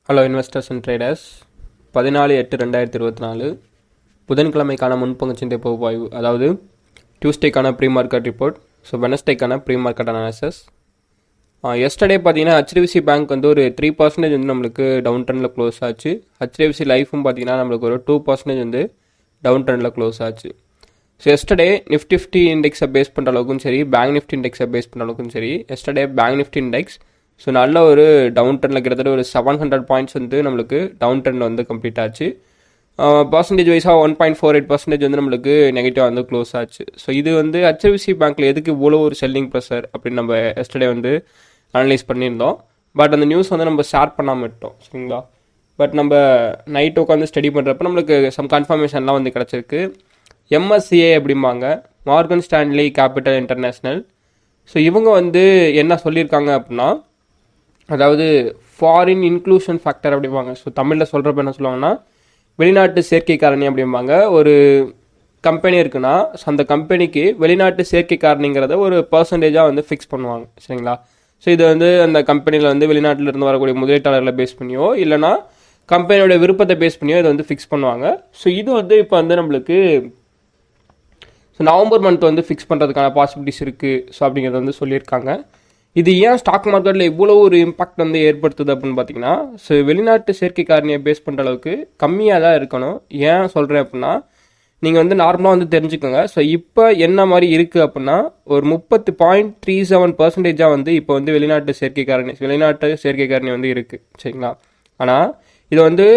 Hello investors and traders, 14/8/2024 புதன்கிழமைக்கான முன்பங்குச்சந்தை பகுப்பாய்வு, அதாவது டியூஸ்டேக்கான ப்ரீ மார்க்கெட் ரிப்போர்ட், ஸோ வெனஸ்டேக்கான ப்ரீ மார்க்கெட் அனாலிசிஸ். எஸ்டர்டே பார்த்தீங்கன்னா ஹெச்டிஎஃப்சி பேங்க் வந்து ஒரு 3% வந்து நம்மளுக்கு டவுன் ட்ரெண்டில் க்ளோஸ் ஆச்சு. ஹெச்டிஎஃப்சி லைஃபும் பார்த்தீங்கன்னா நம்மளுக்கு ஒரு 2% வந்து டவுன் ட்ரெண்டில் க்ளோஸ் ஆச்சு. ஸோ எஸ்டர்டே நிஃப்டி 50 இண்டெக்ஸை பேஸ் பண்ணுற அளவுக்கும் சரி, பேங்க் நிஃப்டி இண்டெக்ஸை பேஸ் பண்ணுற அளவுக்கும் சரி, yesterday bank Nifty index so நல்ல ஒரு டவுன் ட்ரெண்டில் கிட்டத்தட்ட ஒரு 700 பாயிண்ட்ஸ் வந்து நம்மளுக்கு டவுன் ட்ரெண்ட் வந்து கம்ப்ளீட் ஆச்சு. பர்சன்டேஜ் வைஸாக 1.48% வந்து நம்மளுக்கு நெகட்டிவாக வந்து க்ளோஸ் ஆச்சு. ஸோ இது வந்து ஹெச்டிஎஃப்சி பேங்க்கில் எதுக்கு இவ்வளோ ஒரு செல்லிங் ப்ரெஷர் அப்படின்னு நம்ம எஸ்டர்டே வந்து அனலைஸ் பண்ணியிருந்தோம். பட் அந்த நியூஸ் வந்து நம்ம ஷேர் பண்ணாமல் விட்டோம், சரிங்களா. பட் நம்ம நைட் உட்காந்து ஸ்டடி பண்ணுறப்ப நம்மளுக்கு சம் கன்ஃபர்மேஷன்லாம் வந்து கிடச்சிருக்கு. எம்எஸ்சிஏ அப்படிம்பாங்க, Morgan Stanley capital international. So இவங்க வந்து என்ன சொல்லியிருக்காங்க அப்படின்னா, அதாவது ஃபாரின் இன்க்ளூஷன் ஃபேக்டர் அப்படிம்பாங்க. ஸோ தமிழில் சொல்கிறப்ப என்ன சொல்லுவாங்கன்னா, வெளிநாட்டு சேர்க்கை காரணி அப்படிம்பாங்க. ஒரு கம்பெனி இருக்குன்னா, ஸோ அந்த கம்பெனிக்கு வெளிநாட்டு சேர்க்கை காரணிங்கிறத ஒரு பர்சன்டேஜாக வந்து ஃபிக்ஸ் பண்ணுவாங்க, சரிங்களா. ஸோ இது வந்து அந்த கம்பெனியில் வந்து வெளிநாட்டில் இருந்து வரக்கூடிய முதலீட்டாளர்களை பேஸ் பண்ணியோ இல்லைனா கம்பெனியோட விருப்பத்தை பேஸ் பண்ணியோ இதை வந்து ஃபிக்ஸ் பண்ணுவாங்க. ஸோ இது வந்து இப்போ வந்து நம்மளுக்கு ஸோ நவம்பர் மந்த் வந்து ஃபிக்ஸ் பண்ணுறதுக்கான பாசிபிலிட்டிஸ் இருக்குது. ஸோ அப்படிங்கிறத வந்து சொல்லியிருக்காங்க. இது ஏன் ஸ்டாக் மார்க்கெட்டில் இவ்வளோ ஒரு இம்பாக்ட் வந்து ஏற்படுத்துது அப்படின்னு பார்த்தீங்கன்னா, ஸோ வெளிநாட்டு சேர்க்கை காரணியை பேஸ் பண்ணுற அளவுக்கு கம்மியாக தான் இருக்கணும். ஏன் சொல்கிறேன் அப்படின்னா, நீங்கள் வந்து நார்மலாக வந்து தெரிஞ்சுக்கோங்க. ஸோ இப்போ என்ன மாதிரி இருக்குது அப்படின்னா, ஒரு 30.37% வந்து இப்போ வந்து வெளிநாட்டு சேர்க்கை காரணி வந்து இருக்குது, சரிங்களா. ஆனால் இதை வந்து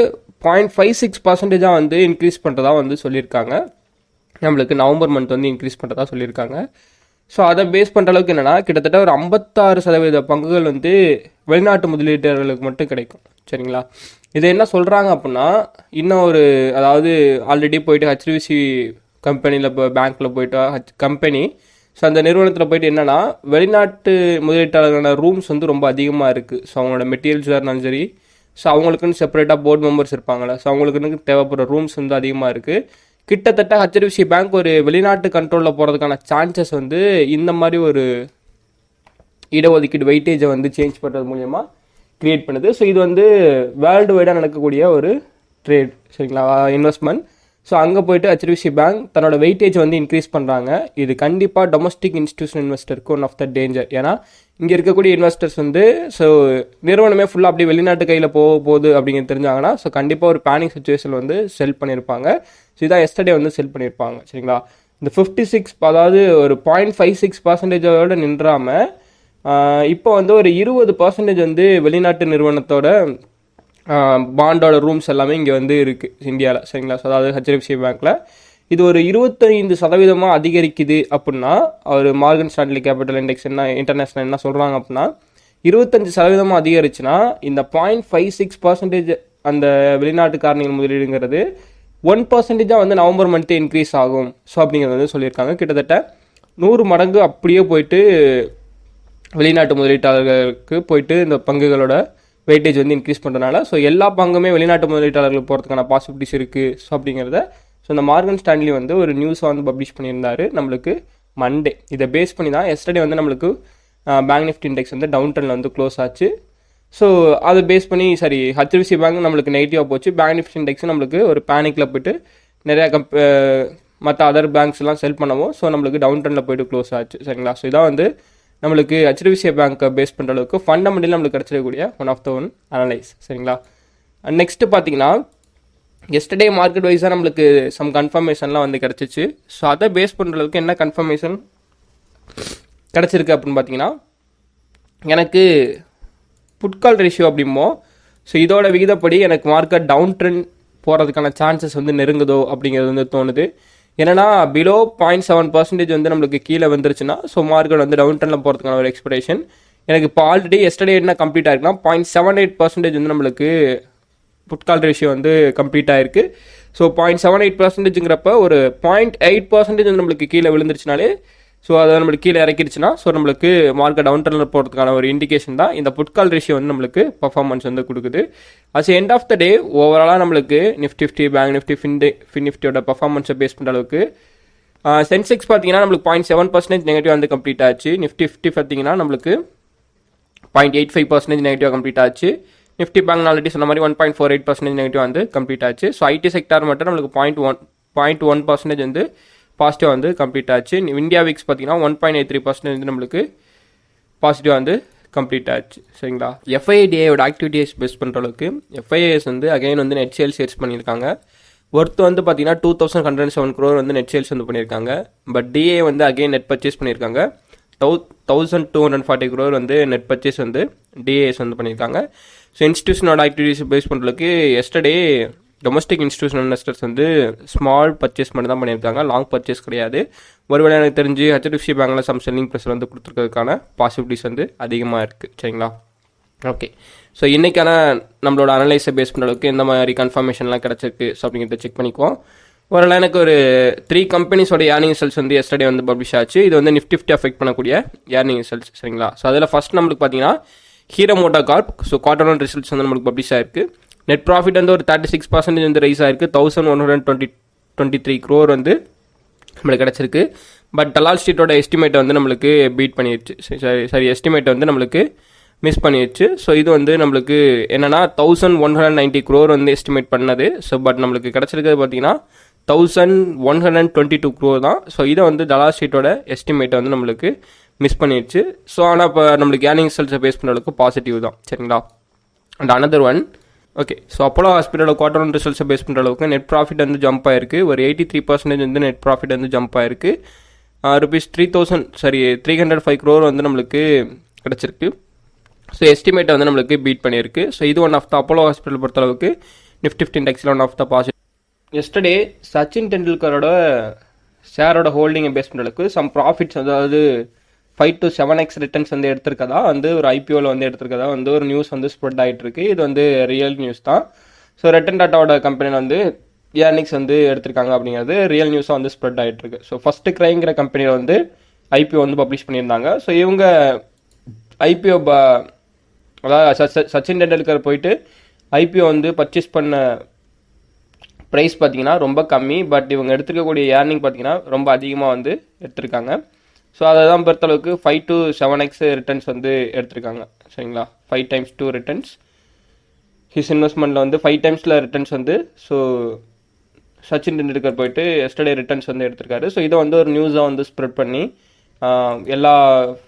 0.56% வந்து இன்க்ரீஸ் பண்ணுறதா வந்து சொல்லியிருக்காங்க. நம்மளுக்கு நவம்பர் மந்த் வந்து இன்க்ரீஸ் பண்ணுறதா சொல்லியிருக்காங்க. ஸோ அதை பேஸ் பண்ணுற அளவுக்கு என்னென்னா, கிட்டத்தட்ட ஒரு 56% பங்குகள் வந்து வெளிநாட்டு முதலீட்டாளர்களுக்கு மட்டும் கிடைக்கும், சரிங்களா. இது என்ன சொல்கிறாங்க அப்படின்னா, இன்னும் ஒரு அதாவது ஆல்ரெடி போயிட்டு ஹெச்டிஎஃப்சி கம்பெனியில் இப்போ பேங்க்கில் போயிட்டு கம்பெனி ஸோ அந்த நிறுவனத்தில் போயிட்டு என்னென்னா, வெளிநாட்டு முதலீட்டாளர்களான ரூம்ஸ் வந்து ரொம்ப அதிகமாக இருக்குது. ஸோ அவங்களோட மெட்டீரியல்ஸாக இருந்தாலும் சரி, ஸோ அவங்களுக்குன்னு செப்பரேட்டாக போர்டு மெம்பர்ஸ் இருப்பாங்களே, ஸோ அவங்களுக்குன்னு தேவைப்படுற ரூம்ஸ் வந்து அதிகமாக இருக்குது. கிட்டத்தட்ட ஹெச்டிஎஃப்சி பேங்க் ஒரு வெளிநாட்டு கண்ட்ரோலில் போகிறதுக்கான சான்சஸ் வந்து இந்த மாதிரி ஒரு இடஒதுக்கீடு வெயிட்டேஜை வந்து சேஞ்ச் பண்ணுறது மூலயமா க்ரியேட் பண்ணுது. ஸோ இது வந்து வேர்ல்டு வைடாக நடக்கக்கூடிய ஒரு ட்ரேட், சரிங்களா, இன்வெஸ்ட்மெண்ட். ஸோ அங்கே போய்ட்டு ஹெச்டிஎஃப்சி பேங்க் தன்னோட வெயிட்டேஜ் வந்து இன்க்ரீஸ் பண்ணுறாங்க. இது கண்டிப்பாக டொமஸ்டிக் இன்ஸ்டியூஷன் இன்வெஸ்டருக்கு ஒன் ஆஃப் த டேஞ்சர். ஏன்னா இங்கே இருக்கக்கூடிய இன்வெஸ்டர்ஸ் வந்து ஸோ நிறுவனமே ஃபுல்லாக அப்படியே வெளிநாட்டு கையில் போகுது அப்படிங்கிறது தெரிஞ்சாங்கன்னா, ஸோ கண்டிப்பாக ஒரு பேனிக் சுச்சுவேஷன் வந்து செல் பண்ணியிருப்பாங்க. ஸோ இதான் எஸ்டர்டே வந்து செல் பண்ணியிருப்பாங்க, சரிங்களா. இந்த 56 அதாவது ஒரு 0.56% நின்றாமல் இப்போ வந்து ஒரு 20% வந்து வெளிநாட்டு நிறுவனத்தோட பாண்டோட ரூம்ஸ் எல்லாமே இங்கே வந்து இருக்குது இந்தியாவில், சரிங்களா. ஸோ அதாவது ஹெச்டிஎஃப்சி பேங்க்கில் இது ஒரு 25% அதிகரிக்குது அப்படின்னா, ஒரு Morgan Stanley capital index international என்ன சொல்கிறாங்க அப்படின்னா, 25% அதிகரிச்சுன்னா இந்த 0.56% அந்த வெளிநாட்டு காரணிகள் முதலீடுங்கிறது 1% வந்து நவம்பர் மந்த்து இன்க்ரீஸ் ஆகும். ஸோ அப்படிங்கிறது வந்து சொல்லியிருக்காங்க. கிட்டத்தட்ட 100 மடங்கு அப்படியே போயிட்டு வெளிநாட்டு முதலீட்டாளர்களுக்கு போயிட்டு இந்த பங்குகளோட வெயிட்டேஜ் வந்து இன்க்ரீஸ் பண்ணுறதுனால ஸோ எல்லா பங்குமே வெளிநாட்டு முதலீட்டாளர்களுக்கு போகிறதுக்கான பாசிபிலிட்டிஸ் இருக்குது. ஸோ அப்படிங்கிறத ஸோ இந்த மார்கன் ஸ்டான்லி வந்து ஒரு நியூஸை வந்து பப்ளிஷ் பண்ணியிருந்தாரு நம்மளுக்கு மண்டே. இதை பேஸ் பண்ணி தான் எஸ்டர்டே வந்து நம்மளுக்கு பேங்க் நிஃப்டி இண்டெக்ஸ் வந்து டவுன் ட்ரெண்டில் வந்து க்ளோஸ் ஆச்சு. ஸோ அதை பேஸ் பண்ணி சரி ஹெச்டிஎஃப்சி பேங்க் நம்மளுக்கு நெகட்டிவாக போச்சு, பேங்க் நிஃப்டி இண்டெக்ஸ் நம்மளுக்கு ஒரு பேனிக்கில் போய்ட்டு நிறையா மற்ற அதர் பேங்க்ஸ்லாம் செல் பண்ணவும் ஸோ நம்மளுக்கு டவுன் ட்ரெண்டில் போய்ட்டு க்ளோஸ் ஆச்சு, சரிங்களா. ஸோ இதான் வந்து நம்மளுக்கு ஹெச்டிஎஃப்சி பேங்க்கை பேஸ் பண்ணுற அளவுக்கு ஃபண்டமெண்டலி நம்மளுக்கு கிடச்சிடக்கூடிய one of the one analyse, சரிங்களா. நெக்ஸ்ட்டு பார்த்தீங்கன்னா, எஸ்டர்டே மார்க்கெட் வைஸாக நம்மளுக்கு சம் கன்ஃபர்மேஷன்லாம் வந்து கிடச்சிச்சு. ஸோ அதை பேஸ் பண்ணுற அளவுக்கு என்ன கன்ஃபர்மேஷன் கிடச்சிருக்கு அப்படின்னு பார்த்தீங்கன்னா, எனக்கு புட்கால் ரேஷியோ அப்படிமோ ஸோ இதோட விகிதப்படி எனக்கு மார்க்கெட் டவுன் ட்ரெண்ட் போகிறதுக்கான சான்சஸ் வந்து நெருங்குதோ அப்படிங்கிறது வந்து தோணுது. ஏன்னா பிலோ 0.7% வந்து நம்மளுக்கு கீழே வந்துருச்சுன்னா ஸோ மார்க்கெட் வந்து டவுன் ட்ரெண்டில் போகிறதுக்கான ஒரு எக்ஸ்பெக்டேஷன் எனக்கு இப்போ ஆல்ரெடி எஸ்டர்டே என்ன கம்ப்ளீட் ஆயிருக்குன்னா 0.78% வந்து நம்மளுக்கு புட்கால் ரேஷியோ வந்து கம்ப்ளீட் ஆயிருக்கு. ஸோ 0.78%ங்கிறப்ப ஒரு 0.8% வந்து நம்மளுக்கு கீழே விழுந்துருச்சுனாலே ஸோ அதை நம்மளுக்கு கீழே இறக்கிடுச்சுன்னா ஸோ நம்மளுக்கு மார்க்கெட் டவுன் ட்ரெண்டில் போகிறதுக்கான ஒரு இண்டிகேஷன் தான் இந்த புட்கால் ரேஷியோ வந்து நம்மளுக்கு பர்ஃபார்மன்ஸ் வந்து கொடுக்குது. அஸ் எண்ட் ஆஃப் த டே ஓவராலாக நம்மளுக்கு நிஃப்டி 50 பேங்க் நிஃப்டி நிஃப்டியோட பர்ஃபார்மன்ஸை பேஸ் பண்ணுற அளவுக்கு சென்செக்ஸ் பார்த்தீங்கன்னா நம்மளுக்கு 0.7% நெகட்டிவ் வந்து கம்ப்ளீட் ஆச்சு. நிஃப்டி 50 பார்த்தீங்கன்னா நம்மளுக்கு 0.85% நெகட்டிவாக கம்ப்ளீட் ஆச்சு. நிஃப்டி பேங்க் ஆல்ரெடி சொன்ன மாதிரி 1.48% நெகட்டிவ் வந்து கம்ப்ளீட் ஆச்சு. ஸோ ஐடி செக்டார் மட்டும் நம்மளுக்கு 0.1% வந்து பாசிட்டிவ் வந்து கம்ப்ளீட் ஆச்சு. இந்தியா விக்ஸ் பார்த்தீங்கன்னா 1.83% வந்து நம்மளுக்கு பாசிட்டிவ் வந்து கம்ப்ளீட் ஆச்சு. சரிங்களா, எஃப்ஐடிஏயோட ஆக்டிவிட்டிஸ் பேஸ் பண்ணுற அளவுக்கு எஃப்ஐஏஎஸ் வந்து அகைன் வந்து நெட் சேல்ஸ் சேல்ஸ் பண்ணியிருக்காங்க. ஒர்த் வந்து பார்த்தீங்கன்னா 2107 crore வந்து நெட் சேல்ஸ் வந்து பண்ணியிருக்காங்க. பட் டிஏ வந்து அகைன் நெட் பர்ச்சேஸ் பண்ணியிருக்காங்க. 1240 crore வந்து நெட் பர்ச்சேஸ் வந்து டிஏஎஸ் வந்து பண்ணியிருக்காங்க. ஸோ இன்ஸ்டியூஷனோட ஆக்டிவிட்டிஸ் பேஸ் பண்ணுறதுக்கு எஸ்டர்டே டொமஸ்டிக் இன்ஸ்டியூஷனல் இன்வெஸ்டர்ஸ் வந்து ஸ்மால் பர்ச்சேஸ் மட்டும் தான் பண்ணியிருக்காங்க, லாங் பர்ச்சேஸ் கிடையாது. ஒருவேளை எனக்கு தெரிஞ்சு ஹெச்டிஎஃப்சி பேங்கில் சம் செல்லிங் ப்ரெஷர் வந்து கொடுத்துருக்கிறதுக்கான பாசிபிலிட்டிஸ் வந்து அதிகமாக இருக்குது. சரிங்களா, ஓகே. ஸோ இன்றைக்கான நம்மளோட அனலைஸை பேஸ் பண்ணுற அளவுக்கு எந்த மாதிரி கன்ஃபர்மேஷன்லாம் கிடச்சிருக்கு ஸோ அப்படிங்கிறத செக் பண்ணிக்குவோம். ஒரு எனக்கு ஒரு 3 கம்பெனிஸோட ஏர்னிங் ரிசல்ட்ஸ் வந்து எஸ்டர்டே வந்து பப்ளிஷ் ஆச்சு. இது வந்து நிஃப்டி அஃபெக்ட் பண்ணக்கூடிய ஏர்னிங் ரிசல்ட்ஸ். சரிங்களா, ஸோ அதில் ஃபஸ்ட் நம்மளுக்கு பார்த்தீங்கன்னா Hero MotoCorp. So quarter 1 results வந்து நம்மளுக்கு பப்ளிஷ் ஆயிருக்கு. நெட் ப்ராஃபிட் வந்து ஒரு 36% வந்து ரைஸ் ஆயிருக்கு. 1123 crore வந்து நம்மளுக்கு கிடச்சிருக்கு. பட் டலால் ஸ்ட்ரீட்டோட எஸ்டிமேட்டை வந்து நம்மளுக்கு பீட் பண்ணிடுச்சு. சரி எஸ்டிமேட்டை வந்து நம்மளுக்கு மிஸ் பண்ணிடுச்சு. ஸோ இது வந்து நம்மளுக்கு என்னென்னா 1190 crore வந்து எஸ்டிமேட் பண்ணது. ஸோ பட் நம்மளுக்கு கிடச்சிருக்கிறது பார்த்தீங்கன்னா 1122 crore தான். ஸோ இதை வந்து டலால் ஸ்ட்ரீட்டோட எஸ்டிமேட்டை வந்து நம்மளுக்கு மிஸ் பண்ணிடுச்சு. ஸோ ஆனால் இப்போ நம்மளுக்கு ஏர்னிங் ரிசல்ட்ஸை பேஸ் பண்ணுற அளவுக்கு பாசிட்டிவ் தான். சரிங்களா, and another one okay. So Apollo ஹாஸ்பிட்டலோட குவார்டர் 1 ரிசல்ட்ஸை பேஸ் பண்ணுற அளவுக்கு நெட் ப்ராஃபிட் வந்து ஜம்ப் ஆயிருக்கு. ஒரு 83% வந்து நெட் ப்ராஃபிட் வந்து ஜம்ப் ஆயிருக்கு. ₹305 crore வந்து நம்மளுக்கு கிடச்சிருக்கு. ஸோ எஸ்டிமேட்டை வந்து நம்மளுக்கு பீட் பண்ணியிருக்கு. ஸோ இது one of the Apollo hospital பொறுத்தளவுக்கு நிஃப்டி 50 இண்டெக்ஸில் one of the positive. Yesterday Sachin டெண்டுல்கரோட ஷேரோட ஹோல்டிங்கை பேஸ் பண்ணுற அளவுக்கு சம் ப்ராஃபிட்ஸ், அதாவது 5 to 7x ரிட்டர்ன்ஸ் வந்து எடுத்திருக்கதா வந்து ஒரு ஐபிஓவில் வந்து எடுத்திருக்கதா வந்து ஒரு நியூஸ் வந்து ஸ்ப்ரெட் ஆகிட்டு இருக்கு. இது வந்து ரியல் நியூஸ் தான். ஸோ ரட்டன் டாட்டாவோட கம்பெனியில் வந்து ஏர்னிங்ஸ் வந்து எடுத்திருக்காங்க அப்படிங்கிறது ரியல் நியூஸாக வந்து ஸ்ப்ரெட் ஆகிட்டு இருக்கு. ஸோ ஃபர்ஸ்ட் கிரைங்கிற கம்பெனியில் வந்து ஐபிஓ வந்து பப்ளிஷ் பண்ணியிருந்தாங்க. ஸோ இவங்க ஐபிஓ அதாவது சச்சின் டெண்டுல்கர் போயிட்டு ஐபிஓ வந்து பர்ச்சேஸ் பண்ண ப்ரைஸ் பார்த்தீங்கன்னா ரொம்ப கம்மி. பட் இவங்க எடுத்துருக்கக்கூடிய ஏர்னிங் பார்த்தீங்கன்னா ரொம்ப அதிகமாக வந்து எடுத்திருக்காங்க. ஸோ அதை தான் பொறுத்தளவுக்கு 5 to 7x ரிட்டர்ன்ஸ் வந்து எடுத்திருக்காங்க. சரிங்களா, 5 times 2 ரிட்டர்ன்ஸ் ஹிஸ் இன்வெஸ்ட்மெண்ட்டில் வந்து 5 timesல ரிட்டர்ன்ஸ் வந்து ஸோ சச்சின் டெண்டுல்கர் போயிட்டு எஸ்டர்டே ரிட்டர்ன்ஸ் வந்து எடுத்திருக்காரு. ஸோ இதை வந்து ஒரு நியூஸாக வந்து ஸ்ப்ரெட் பண்ணி எல்லா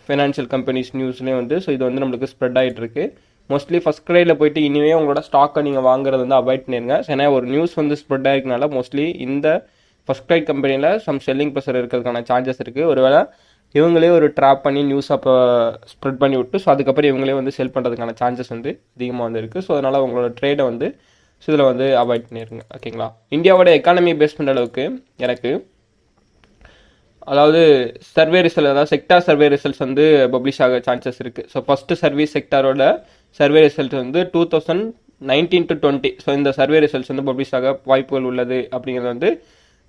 ஃபைனான்ஷியல் கம்பெனிஸ் நியூஸ்லேயும் வந்து ஸோ இது வந்து நம்மளுக்கு ஸ்ப்ரெட் ஆகிட்டு இருக்கு. மோஸ்ட்லி ஃபஸ்ட் கிரைடில் போயிட்டு இனிமே உங்களோட ஸ்டாக்கை நீங்கள் வாங்குறது வந்து அவாய்ட் பண்ணிடுங்க. ஏன்னா ஒரு நியூஸ் வந்து ஸ்ப்ரெட் ஆகிருக்கனால மோஸ்ட்லி இந்த ஃபஸ்ட் கிரைட் கம்பெனியில் சம் செல்லிங் ப்ரெஷர் இருக்கிறதுக்கான சான்சஸ் இருக்குது. ஒருவேளை இவங்களே ஒரு ட்ராப் பண்ணி நியூஸ் அப்போ ஸ்ப்ரெட் பண்ணி விட்டு ஸோ அதுக்கப்புறம் இவங்களே வந்து செல் பண்ணுறதுக்கான சான்சஸ் வந்து அதிகமாக வந்து இருக்குது. ஸோ அதனால் உங்களோட ட்ரேடை வந்து ஸோ இதில் வந்து அவாய்ட் பண்ணிடுங்க. ஓகேங்களா, இந்தியாவோட எக்கானமி பேஸ் பண்ணுற அளவுக்கு எனக்கு அதாவது சர்வே ரிசல்ட், அதாவது செக்டார் சர்வே ரிசல்ட்ஸ் வந்து பப்ளிஷ் ஆக சான்சஸ் இருக்குது. ஸோ ஃபஸ்ட்டு சர்வீஸ் செக்டாரோட சர்வே ரிசல்ட் வந்து 2019 to 20 ஸோ இந்த சர்வே ரிசல்ட்ஸ் வந்து பப்ளிஷ் ஆக வாய்ப்புகள் உள்ளது அப்படிங்கிறது வந்து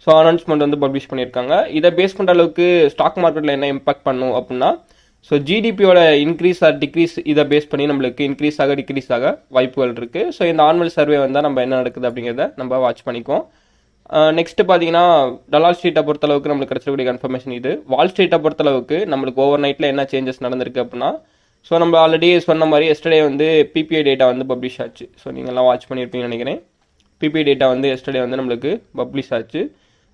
ஸோ அனௌன்ஸ்மெண்ட் வந்து பப்ளிஷ் பண்ணியிருக்காங்க. இதை பேஸ் பண்ணுற அளவுக்கு ஸ்டாக் மார்க்கெட்டில் என்ன இம்பாக்ட் பண்ணும் அப்படின்னா ஸோ ஜிடிபியோட இன்க்ரீஸ் ஆர் டிக்ரீஸ் இதை பேஸ் பண்ணி நம்மளுக்கு இன்க்ரீஸ் ஆக டிக்ரீஸ் ஆக வாய்ப்புகள் இருக்குது. ஸோ இந்த ஆனுவல் சர்வே வந்தால் நம்ம என்ன நடக்குது அப்படிங்கிறத நம்ம வாட்ச் பண்ணிக்குவோம். நெக்ஸ்ட்டு பார்த்தீங்கன்னா டலால் ஸ்ட்ரீட்டை பொறுத்தளவுக்கு நம்மளுக்கு கிடச்சிருக்கூடிய கன்ஃபர்மேஷன் இது. வால் ஸ்ட்ரீட்டை பொறுத்தளவுக்கு நம்மளுக்கு ஓவர் நைட்டில் என்ன சேஞ்சஸ் நடந்திருக்கு அப்படின்னா ஸோ நம்ம ஆல்ரெடி சொன்ன மாதிரி எஸ்டர்டே வந்து பிபிஐ டேட்டா வந்து பப்ளிஷ் ஆச்சு. ஸோ நீங்கள்லாம் வாட்ச் பண்ணியிருப்பீங்கன்னு நினைக்கிறேன். பிபிஐ டேட்டா வந்து எஸ்டர்டே வந்து நம்மளுக்கு பப்ளிஷ் ஆச்சு.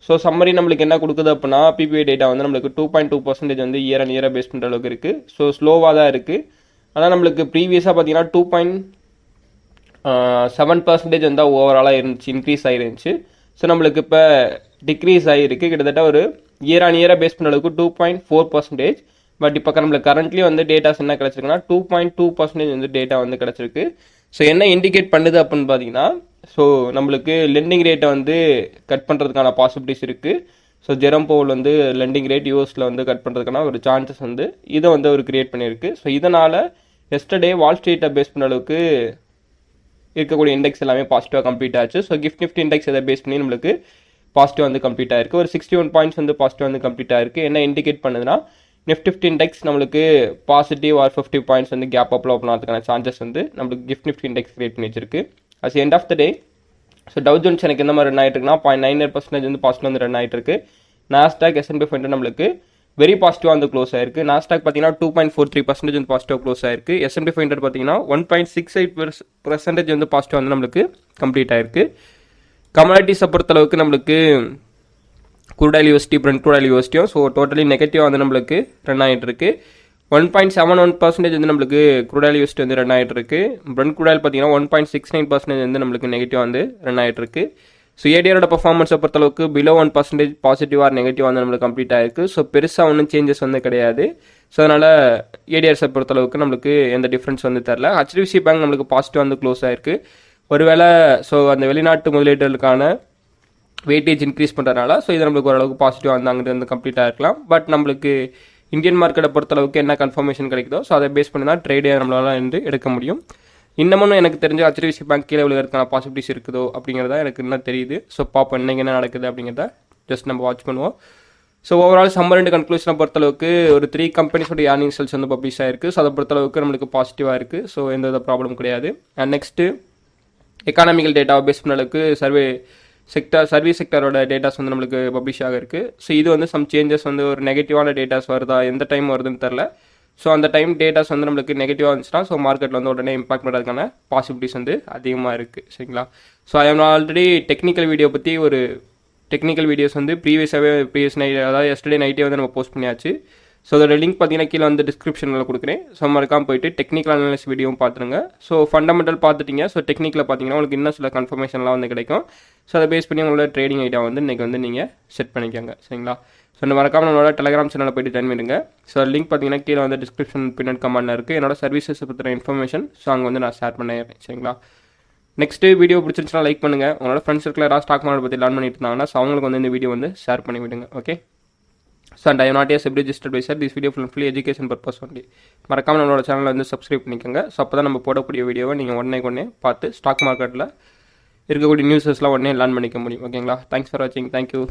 ஸோ சம்மரி நம்மளுக்கு என்ன கொடுக்குது அப்படின்னா பிபிஐ டேட்டா வந்து நம்மளுக்கு 2.2% வந்து இயர் அண்ட் இயராக பேஸ் பண்ணுற அளவுக்கு இருக்குது. ஸோ ஸ்லோவாக தான் இருக்குது. ஆனால் நம்மளுக்கு ப்ரீவியஸாக பார்த்தீங்கன்னா 2.7% வந்து ஓவராலாக இருந்துச்சு, இன்க்ரீஸ் ஆகிருந்துச்சு. ஸோ நம்மளுக்கு இப்போ டிக்ரீஸ் ஆகிருக்கு. கிட்டத்தட்ட ஒரு இயர் ஆன் இயராக பேஸ் பண்ணுற அளவுக்கு 2.4%. பட் இப்போ நம்மளுக்கு கரண்ட்லி வந்து டேட்டாஸ் என்ன கிடச்சிருக்குன்னா 2.2% வந்து டேட்டா வந்து கிடச்சிருக்கு. ஸோ என்ன இண்டிகேட் பண்ணுது அப்படின்னு பார்த்தீங்கன்னா ஸோ நம்மளுக்கு லெண்டிங் ரேட்டை வந்து கட் பண்ணுறதுக்கான பாசிபிலிட்டிஸ் இருக்குது. ஸோ ஜெரம் பவுல் வந்து லெண்டிங் ரேட் யூஎஸில் வந்து கட் பண்ணுறதுக்கான ஒரு சான்சஸ் வந்து இதை வந்து அவர் கிரியேட் பண்ணியிருக்கு. ஸோ இதனால் எஸ்டர்டே வால் ஸ்ட்ரீட்டை பேஸ் பண்ண அளவுக்கு இருக்கக்கூடிய இண்டெக்ஸ் எல்லாமே பாசிட்டிவாக கம்ப்ளீட் ஆச்சு. ஸோ நிஃப்டி இண்டெக்ஸ் இதை பேஸ் பண்ணி நம்மளுக்கு பாசிட்டிவ் வந்து கம்ப்ளீட் ஆயிருக்கு. ஒரு 61 பாயிண்ட்ஸ் வந்து பாசிட்டிவ் வந்து கம்ப்ளீட் ஆயிருக்கு. என்ன இண்டிகேட் பண்ணுதுன்னா நிஃப்டி இண்டெக்ஸ் நம்மளுக்கு பாசிட்டிவ் ஆர் 50 பாயிண்ட்ஸ் வந்து கேப் அப்ல ஓப்பன் ஆகிறதுக்கான சான்சஸ் வந்து நம்மளுக்கு நிஃப்டி இண்டெக்ஸ் கிரியேட் பண்ணி வச்சிருக்கு. As end of the day so Dow Jones எனக்கு எந்த மாதிரி ரன் ஆகிட்டு இருக்குன்னா 0.98% வந்து பாசிட்டிவ் வந்து ரன் ஆகிட்டு இருக்கு. நாஸ்டாக் S&P 500 நம்மளுக்கு வெரி பாசிட்டிவாக வந்து க்ளோஸ் ஆயிருக்கு. நாஸ்டாக் பார்த்தீங்கன்னா 2.43% வந்து பாசிட்டிவ் க்ளோஸ் ஆயிருக்கு. S&P 500 பார்த்தீங்கன்னா 1.68% வந்து பாசிட்டிவ் வந்து நம்மளுக்கு கம்ப்ளீட் ஆயிருக்கு. கமாடிட்டிஸை பொறுத்தளவுக்கு நம்மளுக்கு crude oil USD, Brent crude oil USD, so totally நெகட்டிவாக வந்து நம்மளுக்கு ரன் ஆகிட்டு இருக்கு. 1.71% வந்து நம்மளுக்கு crude oil USD வந்து ரன் ஆகிட்டு இருக்கு. Brent crude oil பார்த்தீங்கன்னா 1.69% வந்து நம்மளுக்கு நெகட்டிவாக வந்து ரன் ஆகிட்டு இருக்கு. ஸோ ஏடிஆரோட பர்ஃபார்மன்ஸை பொறுத்தளவுக்கு பிலோ 1% பாசிட்டிவ் ஆர் நெகட்டிவ் வந்து நம்மளுக்கு கம்ப்ளீட் ஆயிருக்கு. ஸோ பெருசாக ஒன்றும் சேஞ்சஸ் வந்து கிடையாது. ஸோ அதனால் ஏடிஆர்ஸை பொறுத்தளவுக்கு நம்மளுக்கு எந்த டிஃப்ரென்ஸ் வந்து தெரில. HDFC பேங்க் நம்மளுக்கு பாசிட்டிவ் வந்து க்ளோஸ் ஆயிருக்கு. ஒருவேளை ஸோ அந்த வெளிநாட்டு முதலீடுகளுக்கான வெயிட்டேஜ் இன்க்ரீஸ் பண்ணுறதுனால ஸோ இது நம்மளுக்கு ஓரளவுக்கு பாசிட்டிவாக வந்து அங்கிட்டு வந்து கம்ப்ளீட் ஆகிருக்கலாம். பட் நம்மளுக்கு இந்தியன் மார்க்கெட்டை பொறுத்தளவுக்கு என்ன கன்ஃபர்மேஷன் கிடைக்குதோ ஸோ அதை பேஸ் பண்ணி தான் ட்ரேடே நம்மளால வந்து எடுக்க முடியும். இன்னமும் எனக்கு தெரிஞ்ச HDFC பேங்க் கீழே விழுகிறதுக்கான பாசிபிலிட்டிஸ் இருக்குதோ அப்படிங்கிறதா எனக்கு இன்னும் தெரியுது. ஸோ பார்ப்போம் இன்றைக்கி என்ன நடக்குது அப்படிங்கிறத ஜஸ்ட் நம்ம வாட்ச் பண்ணுவோம். ஸோ ஓவரால் சம்மர் ரெண்டு கன்க்ளூஷனை பொறுத்தளவுக்கு ஒரு 3 கம்பெனிஸோட ஏர்னிங் ரிசல்ட்ஸ் வந்து பப்ளிஷ் ஆயிருக்கு. ஸோ அதை பொறுத்தளவுக்கு நம்மளுக்கு பாசிட்டிவாக இருக்குது. ஸோ எந்த வித ப்ராப்ளம் கிடையாது. அண்ட் நெக்ஸ்ட்டு எக்கானமிக்கல் டேட்டாவை பேஸ் பண்ண அளவுக்கு சர்வீஸ் செக்டரோட டேட்டாஸ் வந்து நம்மளுக்கு பப்ளிஷ் ஆக இருக்குது. ஸோ இது வந்து சம் சேஞ்சஸ் வந்து ஒரு நெகட்டிவான டேட்டாஸ் வருதா, எந்த டைம் வருதுன்னு தெரில. ஸோ அந்த டைம் டேட்டாஸ் வந்து நம்மளுக்கு நெகட்டிவாக இருந்துச்சுன்னா ஸோ மார்க்கெட்டில் வந்து உடனே இம்பாக்ட் பண்ணுறதுக்கான பாசிபிலிட்டிஸ் வந்து அதிகமாக இருக்குது. சரிங்களா? So I am already technical video பற்றி ஒரு டெக்னிக்கல் வீடியோஸ் வந்து ப்ரீவியஸ் நைட், அதாவது எஸ்டர்டே நைட்டே வந்து நம்ம போஸ்ட் பண்ணியாச்சு. ஸோ அதோட லிங்க் பார்த்தீங்கன்னா கீழே வந்து டிஸ்கிரிப்ஷனில் கொடுக்குறேன். ஸோ மறக்காமல் போயிட்டு டெக்னிக்கல் அனாலிசிஸ் வீடியோவும் பார்த்துருங்க. ஸோ ஃபண்டமெண்டல் பார்த்துட்டிங்க. ஸோ டெக்னிக்கில் பார்த்தீங்கன்னா உங்களுக்கு இன்னும் சில கன்ஃபர்மேஷன்லாம் வந்து கிடைக்கும். ஸோ அதை பேஸ் பண்ணி உங்களோட ட்ரேடிங் ஐடியா வந்து இன்றைக்கி வந்து நீங்கள் செட் பண்ணிக்கோங்க. சரிங்களா? ஸோ இந்த மறக்காமல் நம்மளோட டெலிகிராம் சேனலில் போய்ட்டு ஜாயின் பண்ணிடுங்க. ஸோ லிங்க் பார்த்தீங்கன்னா கீழே வந்து டிஸ்கிரிப்ஷன் பின்னட் கமெண்ட்டில் இருக்குது. என்னோட சர்வீசஸ் பற்றின இன்ஃபர்மேஷன் ஸோ அங்கே வந்து நான் ஷேர் பண்ணேன். சரிங்களா? நெக்ஸ்ட்டு வீடியோ பிடிச்சிருந்துச்சுன்னா லைக் பண்ணுங்கள். உங்களோட ஃப்ரெண்ட்ஸ் சர்க்கிள் யாராவது ஸ்டாக் மார்க்கெட் பற்றி லேர்ன் பண்ணிட்டு இருந்தாங்கன்னா ஸோ அவங்களுக்கு வந்து இந்த வீடியோ வந்து ஷேர் பண்ணி விடுங்க. Okay? So and I not a SEBI registered advisor. This video fully education purpose only. மறக்காமல் நம்மளோட சேனலை வந்து சப்ஸ்கிரைப் பண்ணிக்கோங்க. ஸோ அப்போ தான் நம்ம போடக்கூடிய வீடியோவை நீங்கள் உடனே பார்த்து ஸ்டாக் மார்க்கெட்டில் இருக்கக்கூடிய நியூஸஸ்லாம் உடனே லேர்ன் பண்ணிக்க முடியும். ஓகேங்களா? தேங்க்ஸ் ஃபார் வாட்சிங். தேங்க்யூ.